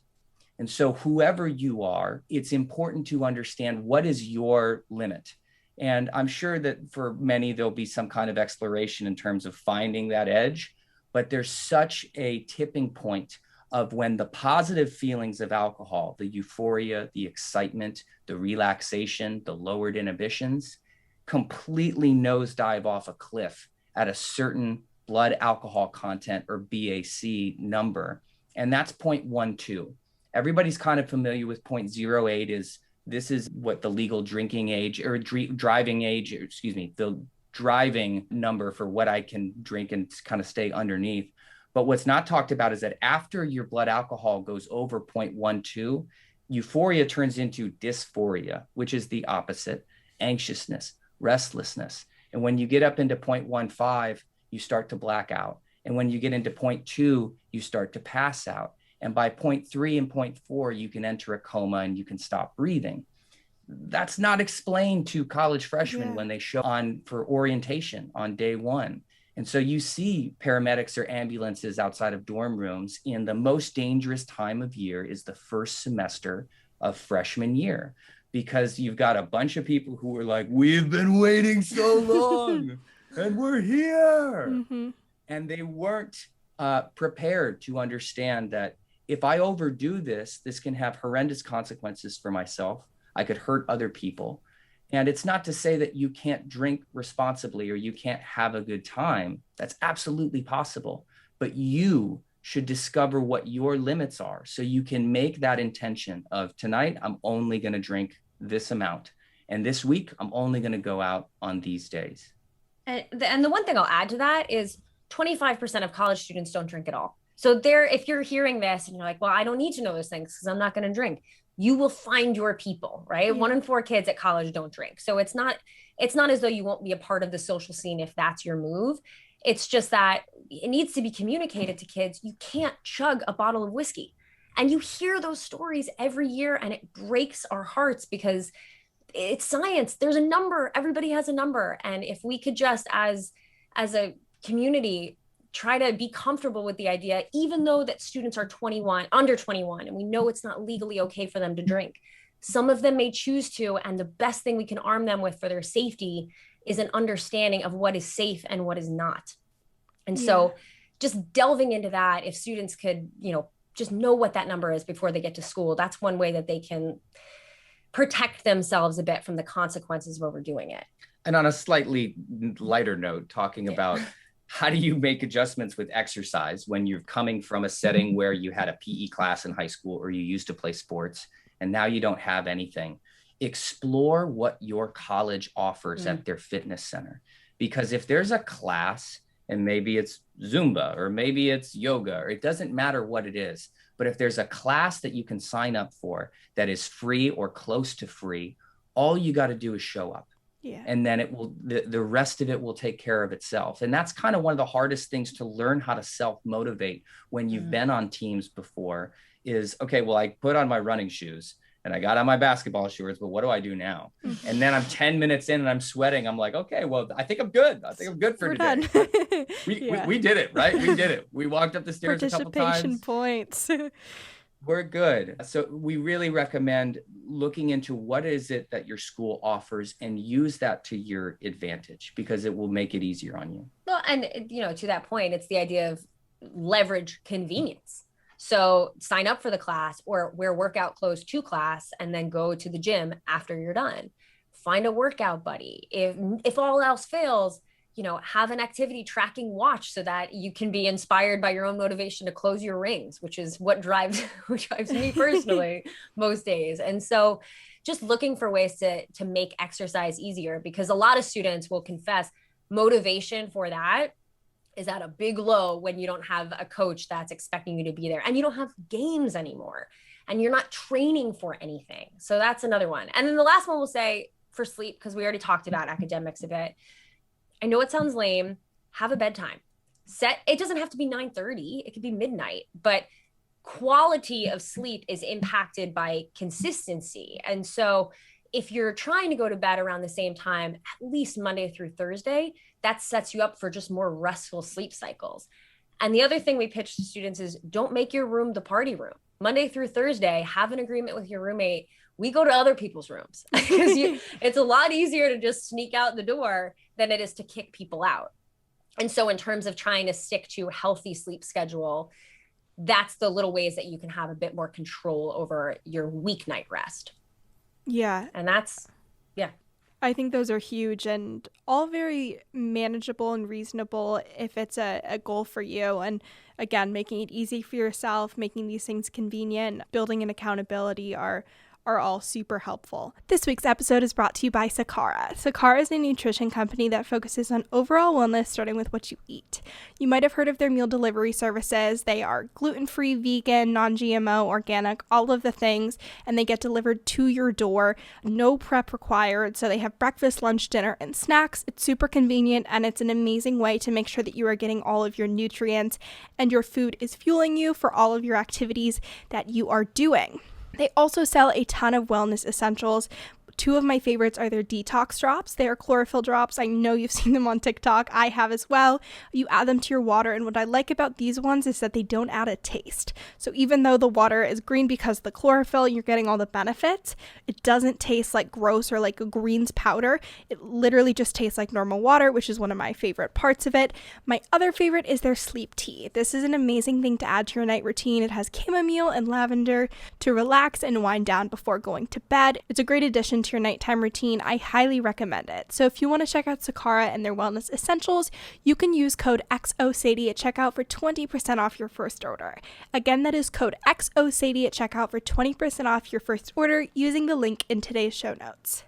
And so whoever you are, it's important to understand what is your limit. And I'm sure that for many, there'll be some kind of exploration in terms of finding that edge, but there's such a tipping point of when the positive feelings of alcohol, the euphoria, the excitement, the relaxation, the lowered inhibitions, completely nosedive off a cliff at a certain blood alcohol content or BAC number. And that's 0.12. Everybody's kind of familiar with 0.08 this is what the legal drinking age or driving age, the driving number for what I can drink and kind of stay underneath. But what's not talked about is that after your blood alcohol goes over 0.12, euphoria turns into dysphoria, which is the opposite, anxiousness, restlessness. And when you get up into 0.15, you start to black out. And when you get into 0.2, you start to pass out. And by 0.3 and 0.4, you can enter a coma and you can stop breathing. That's not explained to college freshmen when they show on for orientation on day one. And so you see paramedics or ambulances outside of dorm rooms in the most dangerous time of year is the first semester of freshman year, because you've got a bunch of people who are like, we've been waiting so long and we're here. Mm-hmm. And they weren't prepared to understand that if I overdo this, this can have horrendous consequences for myself. I could hurt other people. And it's not to say that you can't drink responsibly or you can't have a good time. That's absolutely possible. But you should discover what your limits are so you can make that intention of tonight, I'm only going to drink this amount. And this week, I'm only going to go out on these days. And the one thing I'll add to that is 25% of college students don't drink at all. So if you're hearing this and you're like, well, I don't need to know those things because I'm not going to drink. You will find your people, right? Yeah. 1 in 4 kids at college don't drink. So it's not as though you won't be a part of the social scene if that's your move. It's just that it needs to be communicated to kids. You can't chug a bottle of whiskey. And you hear those stories every year and it breaks our hearts because it's science. There's a number. Everybody has a number. And if we could just as a community try to be comfortable with the idea, even though that students are under 21, and we know it's not legally okay for them to drink. Some of them may choose to, and the best thing we can arm them with for their safety is an understanding of what is safe and what is not. And so just delving into that, if students could, just know what that number is before they get to school, that's one way that they can protect themselves a bit from the consequences of overdoing it. And on a slightly lighter note, talking about how do you make adjustments with exercise when you're coming from a setting where you had a PE class in high school or you used to play sports and now you don't have anything? Explore what your college offers at their fitness center. Because if there's a class, and maybe it's Zumba or maybe it's yoga, or it doesn't matter what it is, but if there's a class that you can sign up for that is free or close to free, all you got to do is show up. Yeah. And then the rest of it will take care of itself. And that's kind of one of the hardest things to learn how to self-motivate when you've been on teams before is, okay, well, I put on my running shoes and I got on my basketball shorts, but what do I do now? And then I'm 10 minutes in and I'm sweating. I'm like, okay, well, I think I'm good. I think I'm good for today. We did it, right? We did it. We walked up the stairs a couple times. Participation points. We're good. So we really recommend looking into what is it that your school offers and use that to your advantage because it will make it easier on you. Well, and to that point, it's the idea of leverage convenience. So sign up for the class or wear workout clothes to class and then go to the gym after you're done. Find a workout buddy. If all else fails, have an activity tracking watch so that you can be inspired by your own motivation to close your rings, which is what drives me personally most days. And so just looking for ways to make exercise easier, because a lot of students will confess motivation for that is at a big low when you don't have a coach that's expecting you to be there and you don't have games anymore and you're not training for anything. So that's another one. And then the last one we'll say for sleep, because we already talked about academics a bit. I know it sounds lame. Have a bedtime. It doesn't have to be 9:30. It could be midnight, but quality of sleep is impacted by consistency. And so if you're trying to go to bed around the same time, at least Monday through Thursday, that sets you up for just more restful sleep cycles. And the other thing we pitch to students is don't make your room the party room. Monday through Thursday, have an agreement with your roommate. We go to other people's rooms because it's a lot easier to just sneak out the door than it is to kick people out. And so in terms of trying to stick to a healthy sleep schedule, that's the little ways that you can have a bit more control over your weeknight rest. Yeah. And that's, yeah. I think those are huge and all very manageable and reasonable if it's a goal for you. And again, making it easy for yourself, making these things convenient, building an accountability are all super helpful. This week's episode is brought to you by Sakara. Sakara is a nutrition company that focuses on overall wellness, starting with what you eat. You might have heard of their meal delivery services. They are gluten-free, vegan, non-GMO, organic, all of the things, and they get delivered to your door. No prep required, so they have breakfast, lunch, dinner, and snacks. It's super convenient, and it's an amazing way to make sure that you are getting all of your nutrients and your food is fueling you for all of your activities that you are doing. They also sell a ton of wellness essentials. Two of my favorites are their detox drops. They are chlorophyll drops. I know you've seen them on TikTok. I have as well. You add them to your water, and what I like about these ones is that they don't add a taste. So even though the water is green because of the chlorophyll, you're getting all the benefits, it doesn't taste like gross or like a greens powder. It literally just tastes like normal water, which is one of my favorite parts of it. My other favorite is their sleep tea. This is an amazing thing to add to your night routine. It has chamomile and lavender to relax and wind down before going to bed. It's a great addition to your nighttime routine. I highly recommend it. So if you want to check out Sakara and their wellness essentials, you can use code XOSADIE at checkout for 20% off your first order. Again, that is code XOSADIE at checkout for 20% off your first order using the link in today's show notes.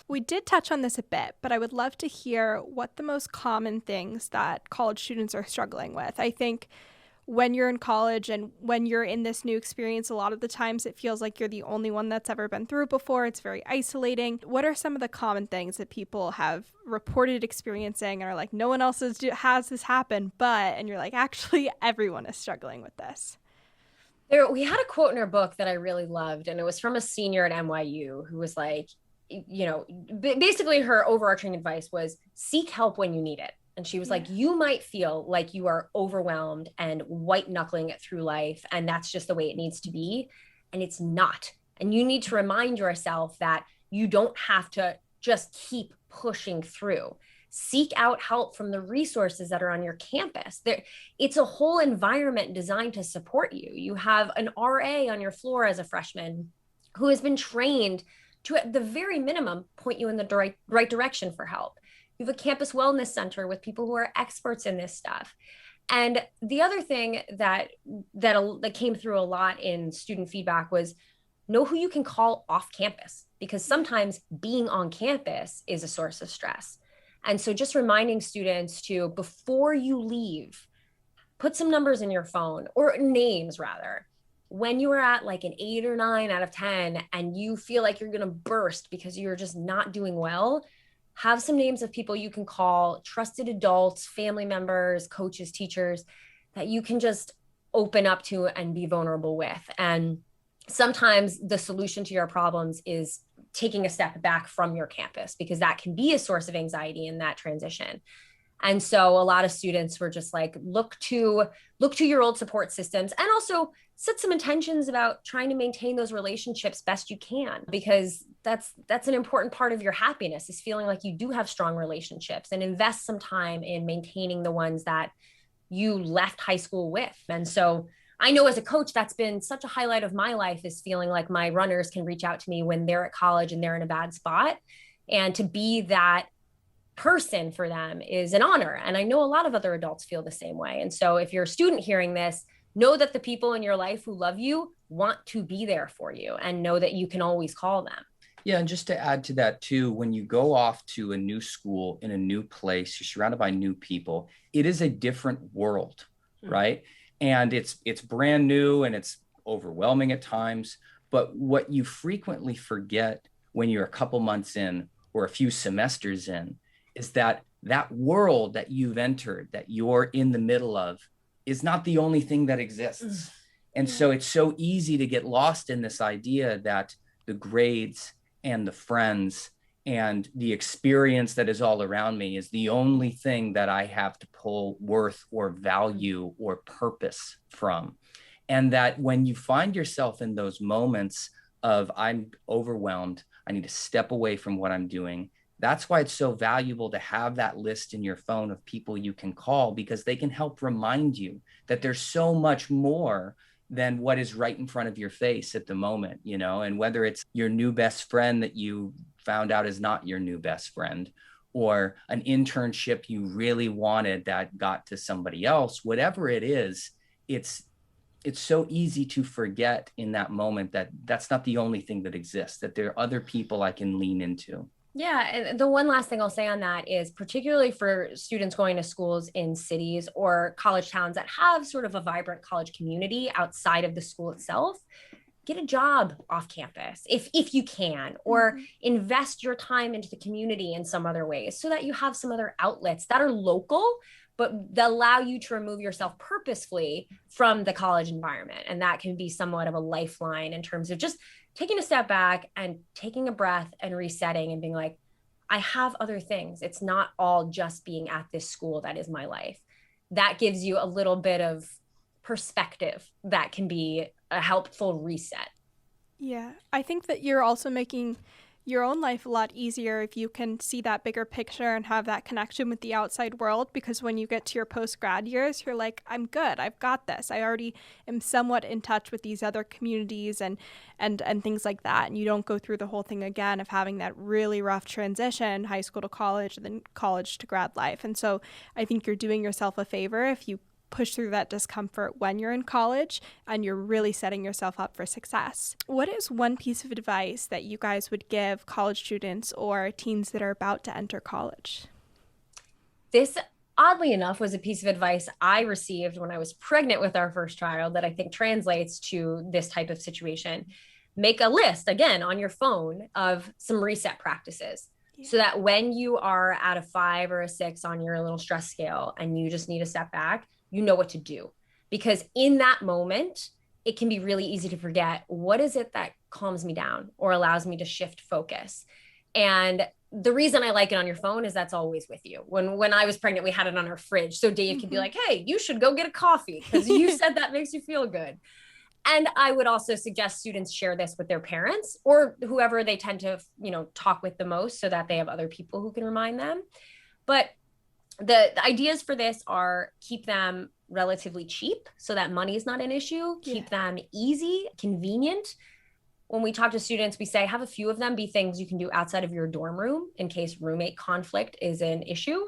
We did touch on this a bit, but I would love to hear what the most common things that college students are struggling with. I think when you're in college and when you're in this new experience, a lot of the times it feels like you're the only one that's ever been through it before. It's very isolating. What are some of the common things that people have reported experiencing and are like, no one else has this happen, and you're like, actually, everyone is struggling with this? We had a quote in our book that I really loved, and it was from a senior at NYU who was like, basically her overarching advice was seek help when you need it. And she was like, you might feel like you are overwhelmed and white knuckling it through life, and that's just the way it needs to be. And it's not. And you need to remind yourself that you don't have to just keep pushing through. Seek out help from the resources that are on your campus. It's a whole environment designed to support you. You have an RA on your floor as a freshman who has been trained to, at the very minimum, point you in the right direction for help. You have a campus wellness center with people who are experts in this stuff. And the other thing that came through a lot in student feedback was know who you can call off campus, because sometimes being on campus is a source of stress. And so just reminding students to, before you leave, put some numbers in your phone, or names rather. When you are at like an 8 or 9 out of 10 and you feel like you're going to burst because you're just not doing well, have some names of people you can call, trusted adults, family members, coaches, teachers, that you can just open up to and be vulnerable with. And sometimes the solution to your problems is taking a step back from your campus, because that can be a source of anxiety in that transition. And so a lot of students were just like, look to your old support systems, and also set some intentions about trying to maintain those relationships best you can, because that's an important part of your happiness, is feeling like you do have strong relationships, and invest some time in maintaining the ones that you left high school with. And so I know as a coach, that's been such a highlight of my life, is feeling like my runners can reach out to me when they're at college and they're in a bad spot. And to be that person for them is an honor. And I know a lot of other adults feel the same way. And so if you're a student hearing this, know that the people in your life who love you want to be there for you, and know that you can always call them. Yeah, and just to add to that too, when you go off to a new school in a new place, you're surrounded by new people. It is a different world, right? And it's brand new and it's overwhelming at times. But what you frequently forget when you're a couple months in or a few semesters in is that that world that you've entered, that you're in the middle of, is not the only thing that exists. And so it's so easy to get lost in this idea that the grades and the friends and the experience that is all around me is the only thing that I have to pull worth or value or purpose from. And that when you find yourself in those moments of I'm overwhelmed, I need to step away from what I'm doing. That's why it's so valuable to have that list in your phone of people you can call, because they can help remind you that there's so much more than what is right in front of your face at the moment, you know, and whether it's your new best friend that you found out is not your new best friend, or an internship you really wanted that got to somebody else, whatever it is, it's so easy to forget in that moment that that's not the only thing that exists, that there are other people I can lean into. Yeah. And the one last thing I'll say on that is, particularly for students going to schools in cities or college towns that have sort of a vibrant college community outside of the school itself, get a job off campus if you can, or invest your time into the community in some other ways so that you have some other outlets that are local, but that allow you to remove yourself purposefully from the college environment. And that can be somewhat of a lifeline in terms of just taking a step back and taking a breath and resetting and being like, I have other things. It's not all just being at this school that is my life. That gives you a little bit of perspective that can be a helpful reset. Yeah, I think that you're also making your own life a lot easier if you can see that bigger picture and have that connection with the outside world, because when you get to your post-grad years, you're like, I'm good, I've got this. I already am somewhat in touch with these other communities and things like that. And you don't go through the whole thing again of having that really rough transition, high school to college, and then college to grad life. And so I think you're doing yourself a favor if you push through that discomfort when you're in college and you're really setting yourself up for success. What is one piece of advice that you guys would give college students or teens that are about to enter college? This, oddly enough, was a piece of advice I received when I was pregnant with our first child that I think translates to this type of situation. Make a list, again, on your phone of some reset practices. Yeah. So that when you are at a 5 or a 6 on your little stress scale and you just need a step back, you know what to do. Because in that moment, it can be really easy to forget, what is it that calms me down or allows me to shift focus? And the reason I like it on your phone is that's always with you. When I was pregnant, we had it on our fridge. So Dave could be like, hey, you should go get a coffee because you said that makes you feel good. And I would also suggest students share this with their parents or whoever they tend to, talk with the most, so that they have other people who can remind them. But the ideas for this are keep them relatively cheap so that money is not an issue, keep them easy, convenient. When we talk to students, we say have a few of them be things you can do outside of your dorm room in case roommate conflict is an issue.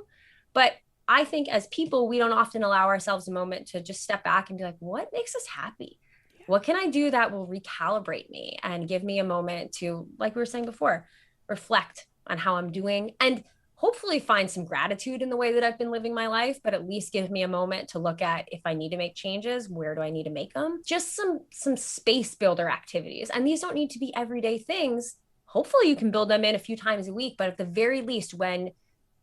But I think as people, we don't often allow ourselves a moment to just step back and be like, what makes us happy? What can I do that will recalibrate me and give me a moment to, like we were saying before, reflect on how I'm doing and hopefully find some gratitude in the way that I've been living my life, but at least give me a moment to look at if I need to make changes, where do I need to make them? Just some space builder activities. And these don't need to be everyday things. Hopefully you can build them in a few times a week, but at the very least, when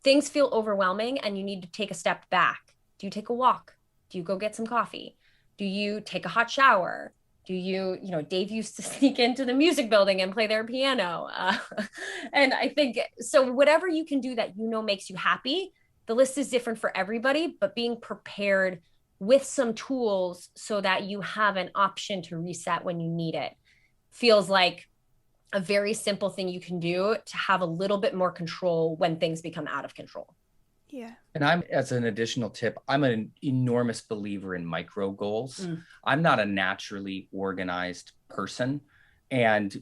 things feel overwhelming and you need to take a step back, do you take a walk? Do you go get some coffee? Do you take a hot shower? Do you, Dave used to sneak into the music building and play their piano. And I think, so whatever you can do that makes you happy, the list is different for everybody, but being prepared with some tools so that you have an option to reset when you need it feels like a very simple thing you can do to have a little bit more control when things become out of control. Yeah. And as an additional tip, I'm an enormous believer in micro goals. Mm. I'm not a naturally organized person. And,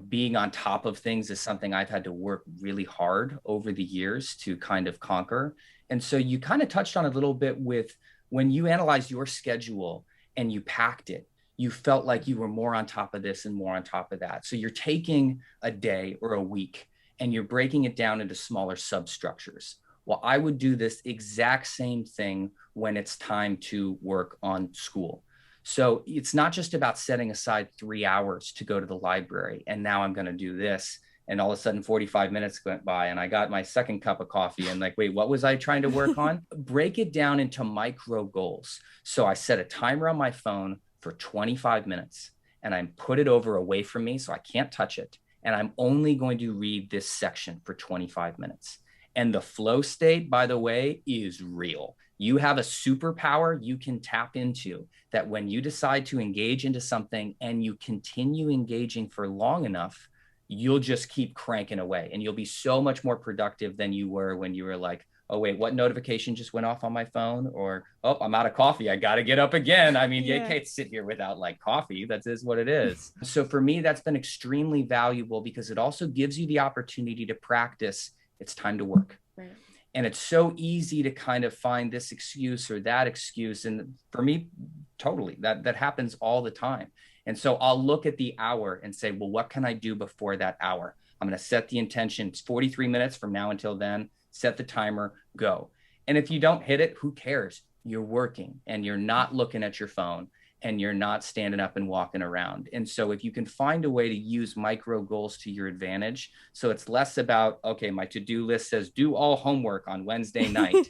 being on top of things is something I've had to work really hard over the years to kind of conquer. And so you kind of touched on a little bit with when you analyzed your schedule and you packed it, you felt like you were more on top of this and more on top of that. So you're taking a day or a week and you're breaking it down into smaller substructures. Well, I would do this exact same thing when it's time to work on school. So it's not just about setting aside 3 hours to go to the library and now I'm going to do this. And all of a sudden 45 minutes went by and I got my second cup of coffee and like, wait, what was I trying to work on? Break it down into micro goals. So I set a timer on my phone for 25 minutes and I put it over away from me so I can't touch it. And I'm only going to read this section for 25 minutes. And the flow state, by the way, is real. You have a superpower you can tap into that when you decide to engage into something and you continue engaging for long enough, you'll just keep cranking away and you'll be so much more productive than you were when you were like, oh, wait, what notification just went off on my phone? Or, oh, I'm out of coffee. I got to get up again. I mean, you can't sit here without like coffee. That is what it is. So for me, that's been extremely valuable because it also gives you the opportunity to practice. It's time to work. Right. And it's so easy to kind of find this excuse or that excuse. And for me, totally, that happens all the time. And so I'll look at the hour and say, well, what can I do before that hour? I'm going to set the intention. It's 43 minutes from now until then. Set the timer, go. And if you don't hit it, who cares? You're working and you're not looking at your phone and you're not standing up and walking around. And so if you can find a way to use micro goals to your advantage, so it's less about, okay, my to-do list says do all homework on Wednesday night.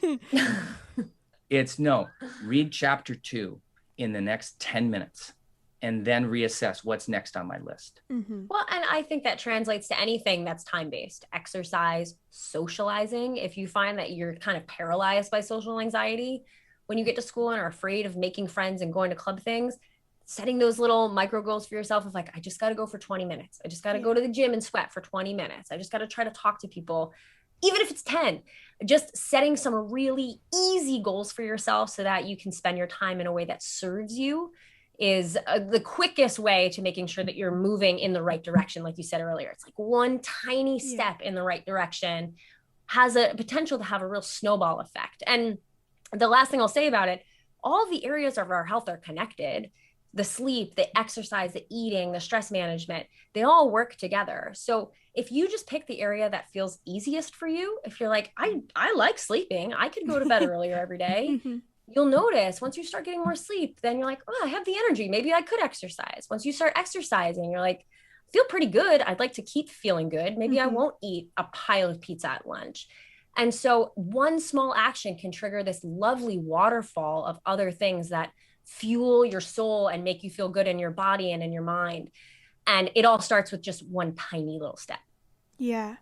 It's no, read chapter 2 in the next 10 minutes and then reassess what's next on my list. Mm-hmm. Well, and I think that translates to anything that's time-based, exercise, socializing. If you find that you're kind of paralyzed by social anxiety, when you get to school and are afraid of making friends and going to club things, setting those little micro goals for yourself of like, I just got to go for 20 minutes. I just got to go to the gym and sweat for 20 minutes. I just got to try to talk to people, even if it's 10, just setting some really easy goals for yourself so that you can spend your time in a way that serves you is the quickest way to making sure that you're moving in the right direction. Like you said earlier, it's like one tiny step in the right direction has a potential to have a real snowball effect. And the last thing I'll say about it, all the areas of our health are connected. The sleep, the exercise, the eating, the stress management, they all work together. So if you just pick the area that feels easiest for you, if you're like, I like sleeping, I could go to bed earlier every day. You'll notice once you start getting more sleep, then you're like, oh, I have the energy. Maybe I could exercise. Once you start exercising, you're like, I feel pretty good. I'd like to keep feeling good. Maybe I won't eat a pile of pizza at lunch. And so one small action can trigger this lovely waterfall of other things that fuel your soul and make you feel good in your body and in your mind. And it all starts with just one tiny little step. Yeah.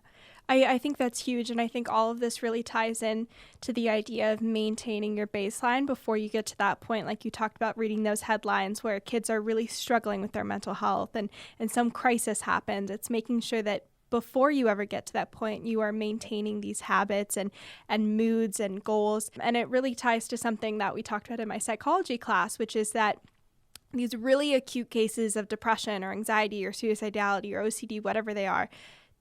I think that's huge. And I think all of this really ties in to the idea of maintaining your baseline before you get to that point. Like you talked about reading those headlines where kids are really struggling with their mental health and some crisis happens. It's making sure that before you ever get to that point, you are maintaining these habits and moods and goals. And it really ties to something that we talked about in my psychology class, which is that these really acute cases of depression or anxiety or suicidality or OCD, whatever they are,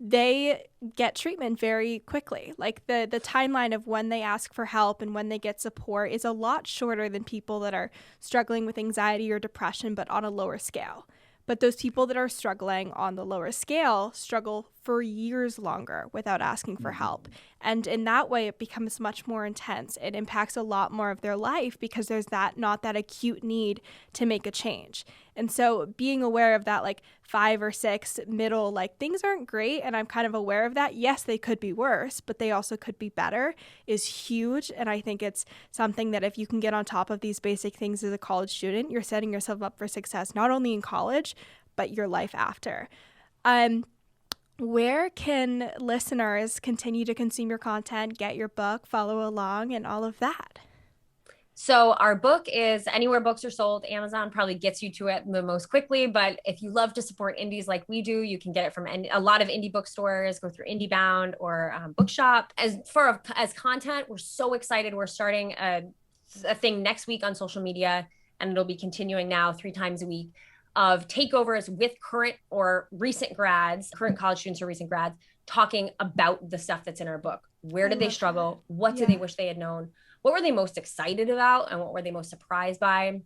they get treatment very quickly. Like the timeline of when they ask for help and when they get support is a lot shorter than people that are struggling with anxiety or depression, but on a lower scale. But those people that are struggling on the lower scale struggle for years longer without asking for help. And in that way, it becomes much more intense. It impacts a lot more of their life because there's not that acute need to make a change. And so being aware of that, like 5 or 6 middle, like things aren't great. And I'm kind of aware of that. Yes, they could be worse, but they also could be better is huge. And I think it's something that if you can get on top of these basic things as a college student, you're setting yourself up for success, not only in college, but your life after. Where can listeners continue to consume your content, get your book, follow along, and all of that? So our book is anywhere books are sold. Amazon probably gets you to it the most quickly, but if you love to support indies like we do, you can get it from a lot of indie bookstores. Go through IndieBound or Bookshop. As far as content, we're so excited. We're starting a thing next week on social media, and it'll be continuing now 3 times a week of takeovers with current or recent grads, current college students or recent grads, talking about the stuff that's in our book. Where did they struggle? What did they wish they had known? What were they most excited about, and what were they most surprised by?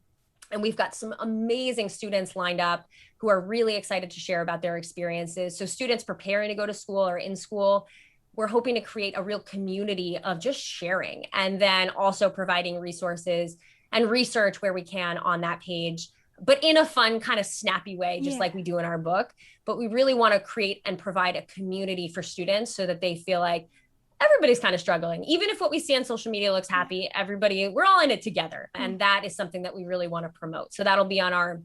And we've got some amazing students lined up who are really excited to share about their experiences. So students preparing to go to school or in school, we're hoping to create a real community of just sharing, and then also providing resources and research where we can on that page, but in a fun kind of snappy way, just like we do in our book. But we really want to create and provide a community for students so that they feel like everybody's kind of struggling. Even if what we see on social media looks happy, we're all in it together. And that is something that we really want to promote. So that'll be on our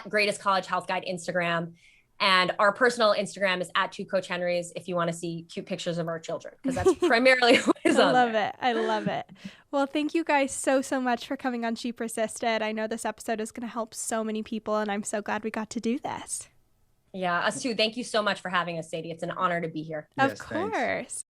@Greatest College Health Guide Instagram. And our personal Instagram is @2CoachHenrys if you want to see cute pictures of our children, because that's primarily what is on there. I love it. Well, thank you guys so much for coming on She Persisted. I know this episode is going to help so many people, and I'm so glad we got to do this. Yeah, us too. Thank you so much for having us, Sadie. It's an honor to be here. Of course. Thanks.